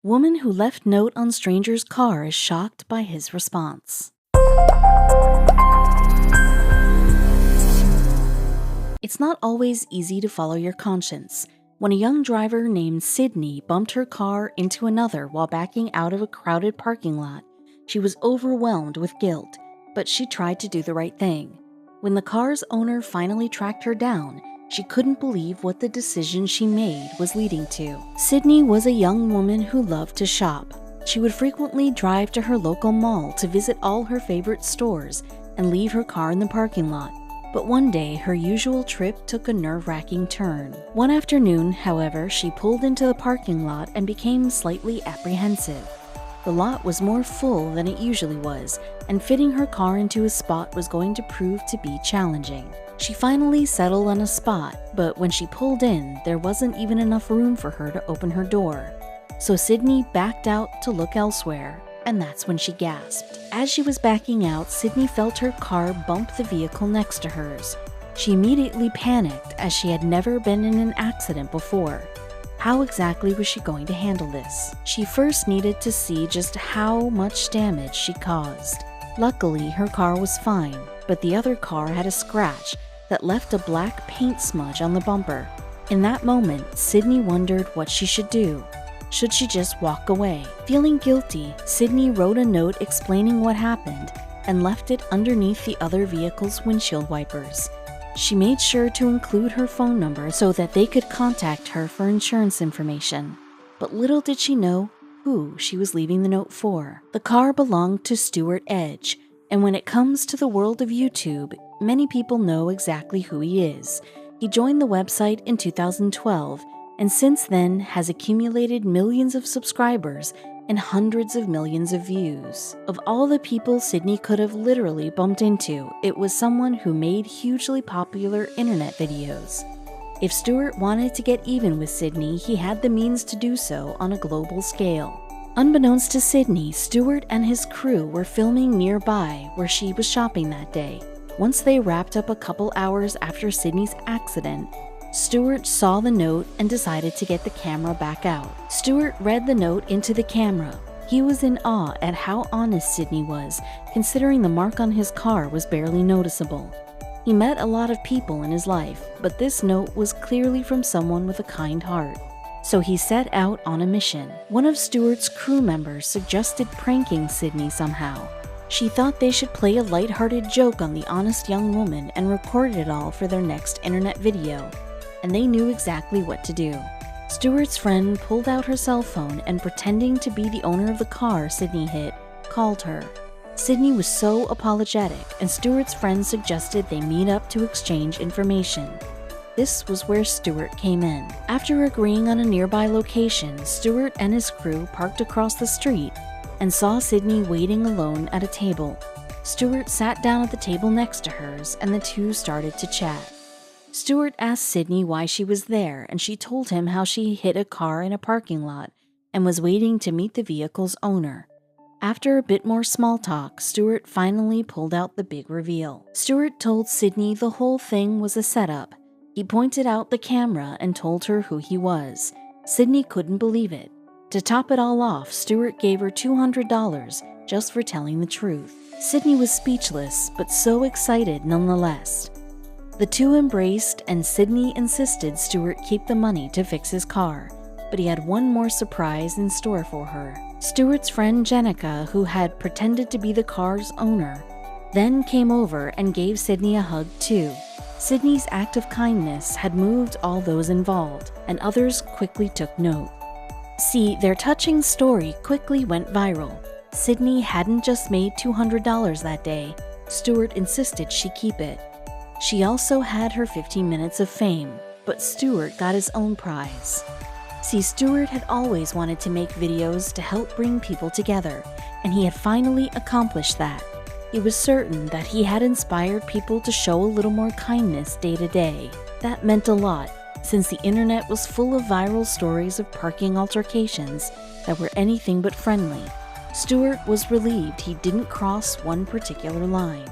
Woman who left note on stranger's car is shocked by his response. It's not always easy to follow your conscience. When a young driver named Sydney bumped her car into another while backing out of a crowded parking lot, she was overwhelmed with guilt, but she tried to do the right thing. When the car's owner finally tracked her down, she couldn't believe what the decision she made was leading to. Sydney was a young woman who loved to shop. She would frequently drive to her local mall to visit all her favorite stores and leave her car in the parking lot. But one day, her usual trip took a nerve-wracking turn. One afternoon, however, she pulled into the parking lot and became slightly apprehensive. The lot was more full than it usually was, and fitting her car into a spot was going to prove to be challenging. She finally settled on a spot, but when she pulled in, there wasn't even enough room for her to open her door. So Sydney backed out to look elsewhere, and that's when she gasped. As she was backing out, Sydney felt her car bump the vehicle next to hers. She immediately panicked, as she had never been in an accident before. How exactly was she going to handle this? She first needed to see just how much damage she caused. Luckily, her car was fine, but the other car had a scratch that left a black paint smudge on the bumper. In that moment, Sydney wondered what she should do. Should she just walk away? Feeling guilty, Sydney wrote a note explaining what happened and left it underneath the other vehicle's windshield wipers. She made sure to include her phone number so that they could contact her for insurance information. But little did she know who she was leaving the note for. The car belonged to Stuart Edge, and when it comes to the world of YouTube, many people know exactly who he is. He joined the website in 2012, and since then has accumulated millions of subscribers and hundreds of millions of views. Of all the people Sydney could have literally bumped into, it was someone who made hugely popular internet videos. If Stuart wanted to get even with Sydney, he had the means to do so on a global scale. Unbeknownst to Sydney, Stuart and his crew were filming nearby where she was shopping that day. Once they wrapped up a couple hours after Sydney's accident, Stuart saw the note and decided to get the camera back out. Stuart read the note into the camera. He was in awe at how honest Sydney was, considering the mark on his car was barely noticeable. He met a lot of people in his life, but this note was clearly from someone with a kind heart. So he set out on a mission. One of Stuart's crew members suggested pranking Sydney somehow. She thought they should play a lighthearted joke on the honest young woman and record it all for their next internet video. And they knew exactly what to do. Stuart's friend pulled out her cell phone and, pretending to be the owner of the car Sydney hit, called her. Sydney was so apologetic, and Stuart's friend suggested they meet up to exchange information. This was where Stuart came in. After agreeing on a nearby location, Stuart and his crew parked across the street and saw Sydney waiting alone at a table. Stuart sat down at the table next to hers, and the two started to chat. Stuart asked Sydney why she was there, and she told him how she hit a car in a parking lot and was waiting to meet the vehicle's owner. After a bit more small talk, Stuart finally pulled out the big reveal. Stuart told Sydney the whole thing was a setup. He pointed out the camera and told her who he was. Sydney couldn't believe it. To top it all off, Stuart gave her $200 just for telling the truth. Sydney was speechless, but so excited nonetheless. The two embraced, and Sydney insisted Stuart keep the money to fix his car, but he had one more surprise in store for her. Stuart's friend Jenica, who had pretended to be the car's owner, then came over and gave Sydney a hug too. Sydney's act of kindness had moved all those involved, and others quickly took note. See, their touching story quickly went viral. Sydney hadn't just made $200 that day. Stuart insisted she keep it. She also had her 15 minutes of fame, but Stuart got his own prize. See, Stuart had always wanted to make videos to help bring people together, and he had finally accomplished that. He was certain that he had inspired people to show a little more kindness day to day. That meant a lot, since the internet was full of viral stories of parking altercations that were anything but friendly. Stuart was relieved he didn't cross one particular line.